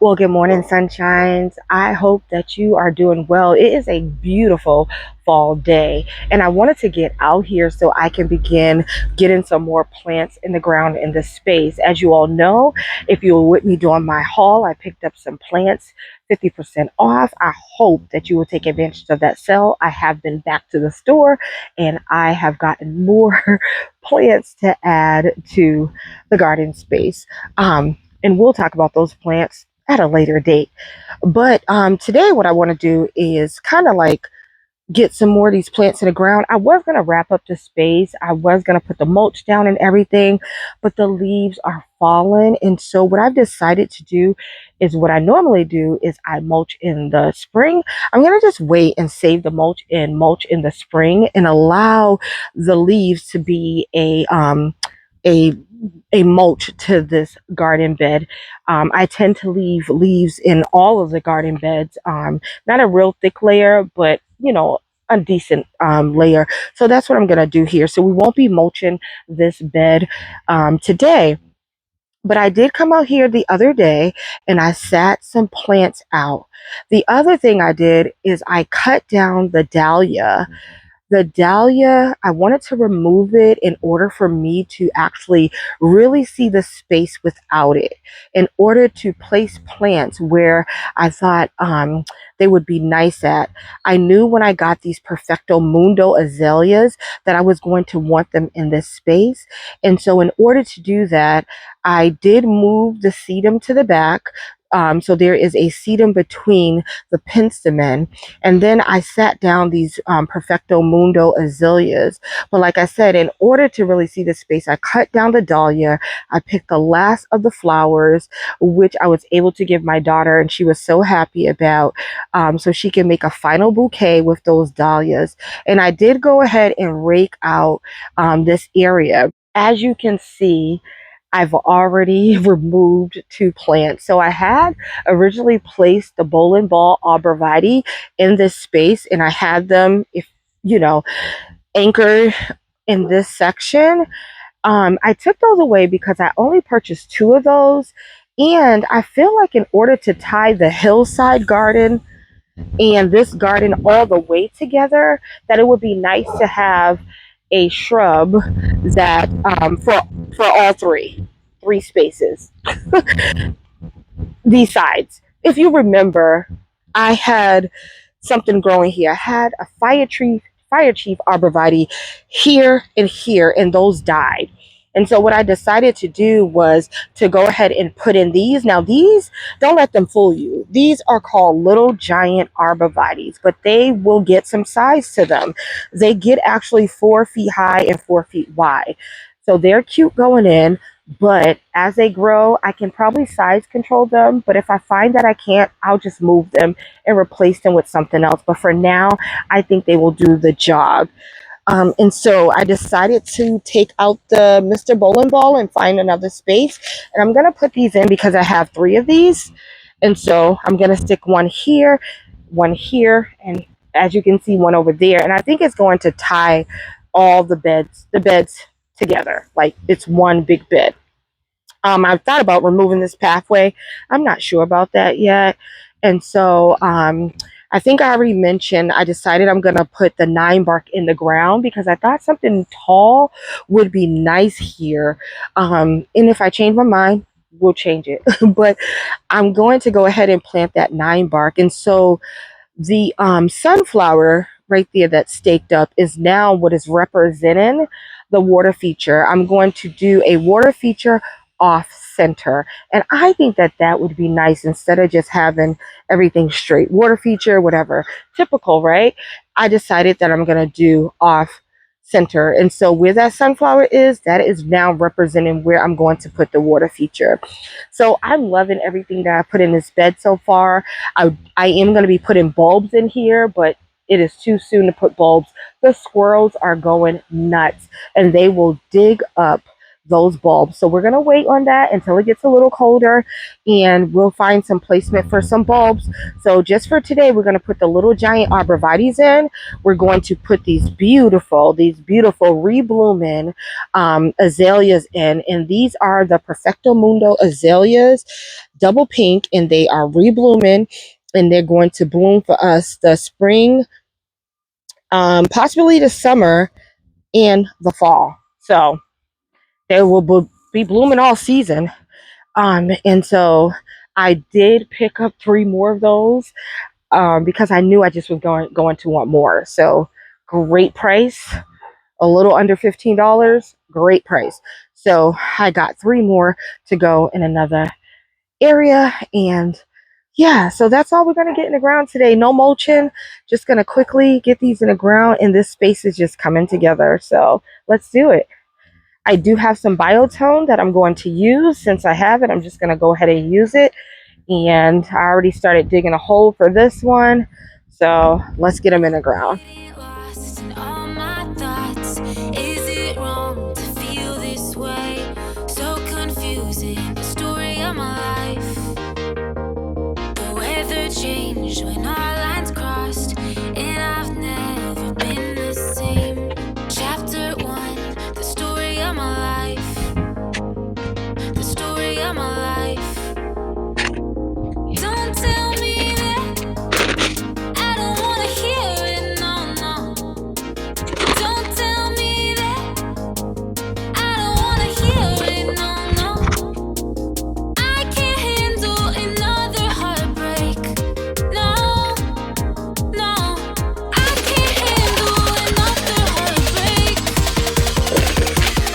Well, good morning, sunshines. I hope that you are doing well. It is a beautiful fall day, and I wanted to get out here so I can begin getting some more plants in the ground in this space. As you all know, if you were with me during my haul, I picked up some plants 50% off. I hope that you will take advantage of that sale. I have been back to the store and I have gotten more plants to add to the garden space. And we'll talk about those plants at a later date. But today, what I want to do is kind of like get some more of these plants in the ground. I was going to wrap up the space. I was going to put the mulch down and everything, but the leaves are falling. And so what I've decided to do is what I normally do is I mulch in the spring. I'm going to just wait and save the mulch in the spring and allow the leaves to be a mulch to this garden bed. I tend to leave leaves in all of the garden beds, not a real thick layer, but a decent layer. So that's what I'm going to do here. So we won't be mulching this bed today. But I did come out here the other day and I sat some plants out. The other thing I did is I cut down the dahlia. The dahlia, I wanted to remove it in order for me to actually really see the space without it, in order to place plants where I thought they would be nice at. I knew when I got these Perfecto Mundo azaleas that I was going to want them in this space. And so in order to do that, I did move the sedum to the back. So there is a sedum between the penstemon, and then I sat down these Perfecto Mundo azaleas. But like I said, in order to really see the space, I cut down the dahlia. I picked the last of the flowers, which I was able to give my daughter, and she was so happy about, so she can make a final bouquet with those dahlias. And I did go ahead and rake out this area. As you can see, I've already removed 2 plants. So I had originally placed the bowling ball arborvitae in this space, and I had them, if you know, anchored in this section. I took those away because I only purchased 2 of those, and I feel like in order to tie the hillside garden and this garden all the way together, that it would be nice to have a shrub that for all three spaces, these sides. If you remember, I had something growing here. I had a fire chief arborvitae here and here, and those died. And so what I decided to do was to go ahead and put in these. Now these, don't let them fool you. These are called little giant arborvitaes, but they will get some size to them. They get actually 4 feet high and 4 feet wide. So they're cute going in, but as they grow, I can probably size control them. But if I find that I can't, I'll just move them and replace them with something else. But for now, I think they will do the job. And so I decided to take out the Mr. Bowling Ball and find another space. And I'm going to put these in because I have 3 of these. And so I'm going to stick one here, and as you can see, one over there. And I think it's going to tie all the beds together. Like it's one big bed. I've thought about removing this pathway. I'm not sure about that yet. And so I think I already mentioned I decided I'm going to put the 9 bark in the ground because I thought something tall would be nice here. And if I change my mind, we'll change it. But I'm going to go ahead and plant that 9 bark. And so the sunflower right there that's staked up is now what is representing the water feature. I'm going to do a water feature off center, and I think that that would be nice instead of just having everything straight water feature, whatever, typical, right? I decided that I'm going to do off center, and so where that sunflower is, that is now representing where I'm going to put the water feature. So I'm loving everything that I put in this bed so far. I am going to be putting bulbs in here, but it is too soon to put bulbs. The squirrels are going nuts and they will dig up those bulbs. So we're going to wait on that until it gets a little colder, and we'll find some placement for some bulbs. So just for today, we're going to put the little giant arborvitaes in. We're going to put these beautiful reblooming azaleas in, and these are the Perfecto Mundo azaleas double pink, and they are reblooming, and they're going to bloom for us the spring, possibly the summer and the fall. So they will be blooming all season. And so I did pick up 3 more of those, because I knew I just was going to want more. So great price, a little under $15, great price. So I got 3 more to go in another area. And yeah, so that's all we're going to get in the ground today. No mulching, just going to quickly get these in the ground, and this space is just coming together. So let's do it. I do have some biotone that I'm going to use. Since I have it, I'm just going to go ahead and use it. And I already started digging a hole for this one. So let's get them in the ground. Changed when our lines crossed, and I've never been the same. Chapter 1, the story of my life, the story of my life. Don't tell me that I don't wanna hear it, no, no. Don't tell me that I don't wanna hear it, no, no. I can't handle another heartbreak. No, no, I can't handle another heartbreak.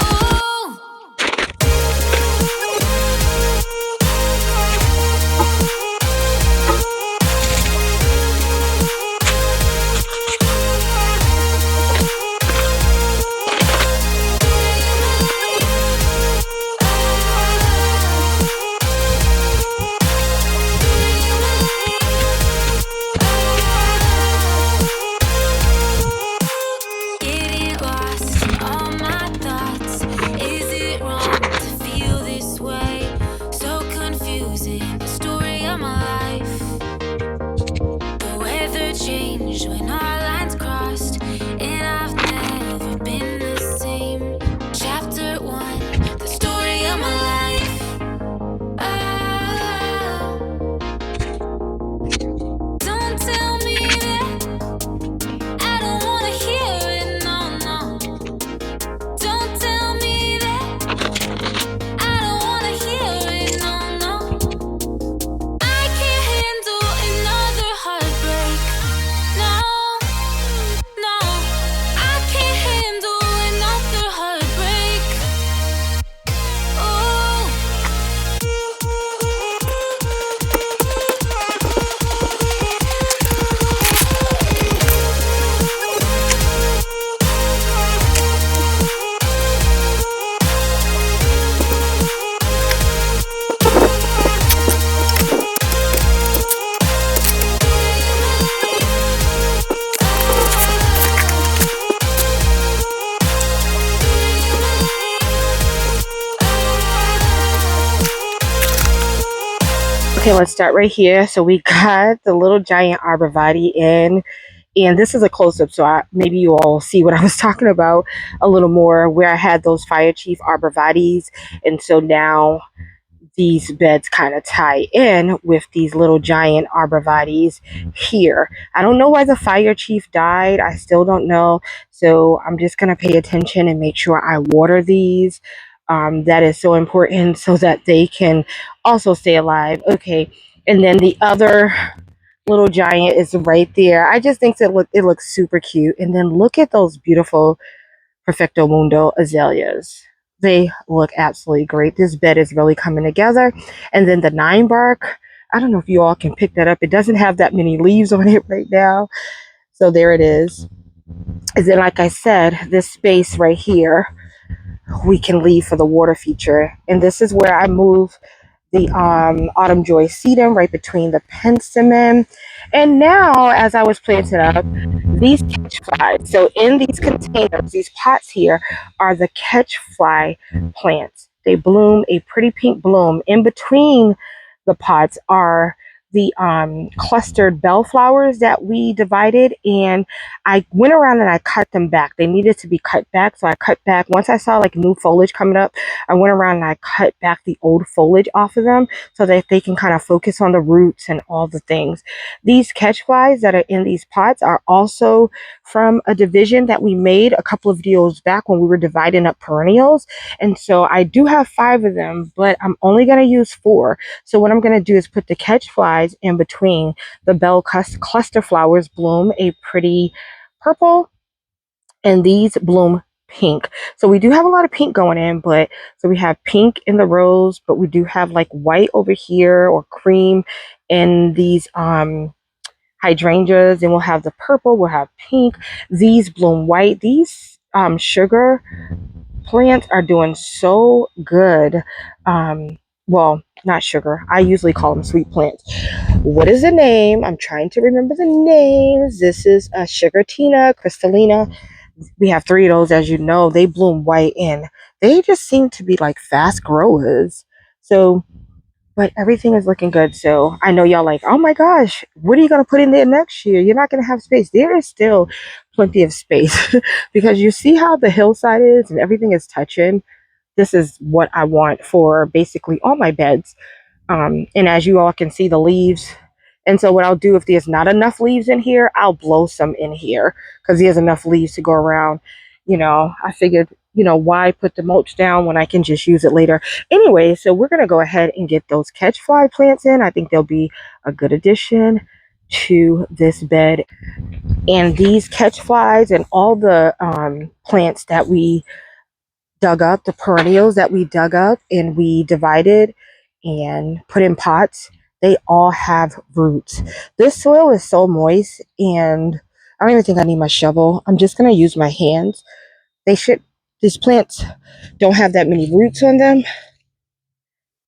Oh. Getting lost in all my thoughts. Is it wrong to feel this way? So confusing, the story of my life. The weather changed when our lines crossed, and I've never been the same. Chapter 1, the story of my life. Oh, don't tell me that I don't wanna hear it, no, no. Don't tell me that I don't wanna hear it, no, no. I can't handle another heartbreak. No, no, I can't handle another heartbreak. Oh. Okay, let's start right here. So we got the little giant arborvitae in, and this is a close-up, so maybe you all see what I was talking about a little more, where I had those fire chief arborvitaes, and so now these beds kind of tie in with these little giant arborvitaes here. I don't know why the fire chief died. I still don't know. So I'm just going to pay attention and make sure I water these. That is so important so that they can also stay alive. Okay. And then the other little giant is right there. I just think that it looks super cute. And then look at those beautiful Perfecto Mundo azaleas. They look absolutely great. This bed is really coming together. And then the 9 bark, I don't know if you all can pick that up. It doesn't have that many leaves on it right now. So there it is. And then, like I said, this space right here, we can leave for the water feature. And this is where I move the autumn joy sedum right between the penstemon. And now, as I was planting up, these catch flies. So in these containers, these pots here are the catch fly plants. They bloom a pretty pink bloom. In between the pots are the clustered bellflowers that we divided, and I went around and I cut them back. They needed to be cut back, so I cut back. Once I saw like new foliage coming up, I went around and I cut back the old foliage off of them so that they can kind of focus on the roots and all the things. These catch flies that are in these pots are also from a division that we made a couple of videos back when we were dividing up perennials. And so I do have 5 of them, but I'm only going to use 4. So what I'm going to do is put the catch flies in between. The bell cluster flowers bloom a pretty purple, and these bloom pink. So we do have a lot of pink going in, but so we have pink in the rose, but we do have like white over here or cream in these hydrangeas, and we'll have the purple, we'll have pink. These bloom white. These sugar plants are doing so good. Well, not sugar. I usually call them sweet plants. What is the name? I'm trying to remember the names. This is a Sugartina, Crystallina. We have 3 of those, as you know. They bloom white, and they just seem to be like fast growers. So, but everything is looking good. So I know y'all like, oh my gosh, what are you going to put in there next year? You're not going to have space. There is still plenty of space because you see how the hillside is and everything is touching. This is what I want for basically all my beds. And as you all can see, the leaves. And so what I'll do, if there's not enough leaves in here, I'll blow some in here because there's enough leaves to go around. I figured, why put the mulch down when I can just use it later. Anyway, so we're going to go ahead and get those catch fly plants in. I think they'll be a good addition to this bed. And these catch flies and all the plants that we dug up, the perennials that we dug up and we divided and put in pots, they all have roots. This soil is so moist, and I don't even think I need my shovel. I'm just going to use my hands. These plants don't have that many roots on them.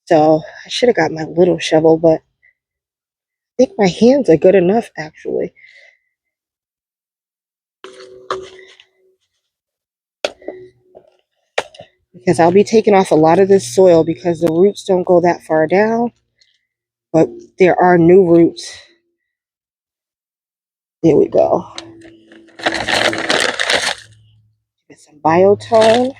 So I should have got my little shovel, but I think my hands are good enough actually. Because I'll be taking off a lot of this soil because the roots don't go that far down, but there are new roots. There we go. Get some biotone.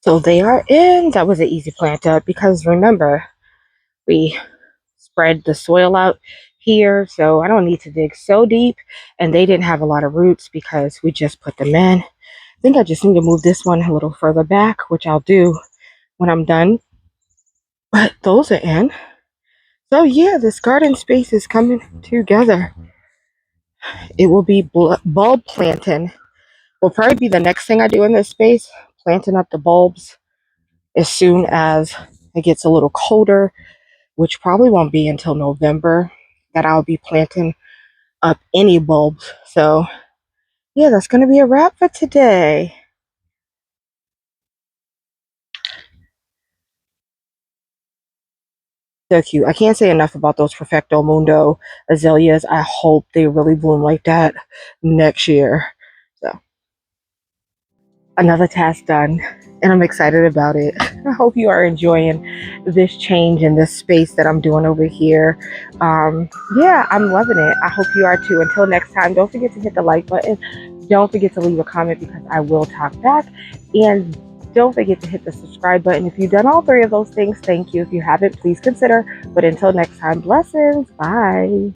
So they are in. That was an easy plant up because remember, we spread the soil out here, so I don't need to dig so deep. And they didn't have a lot of roots because we just put them in. I think I just need to move this one a little further back, which I'll do when I'm done. But those are in. So yeah, this garden space is coming together. It will be bulb planting. Will probably be the next thing I do in this space, planting up the bulbs as soon as it gets a little colder, which probably won't be until November that I'll be planting up any bulbs. So yeah, that's going to be a wrap for today. So cute. I can't say enough about those Perfecto Mundo azaleas. I hope they really bloom like that next year. So another task done. and I'm excited about it. I hope you are enjoying this change in this space that I'm doing over here. Yeah, I'm loving it. I hope you are too. Until next time, don't forget to hit the like button. Don't forget to leave a comment because I will talk back. And don't forget to hit the subscribe button. If you've done all three of those things, thank you. If you haven't, please consider. But until next time, blessings. Bye.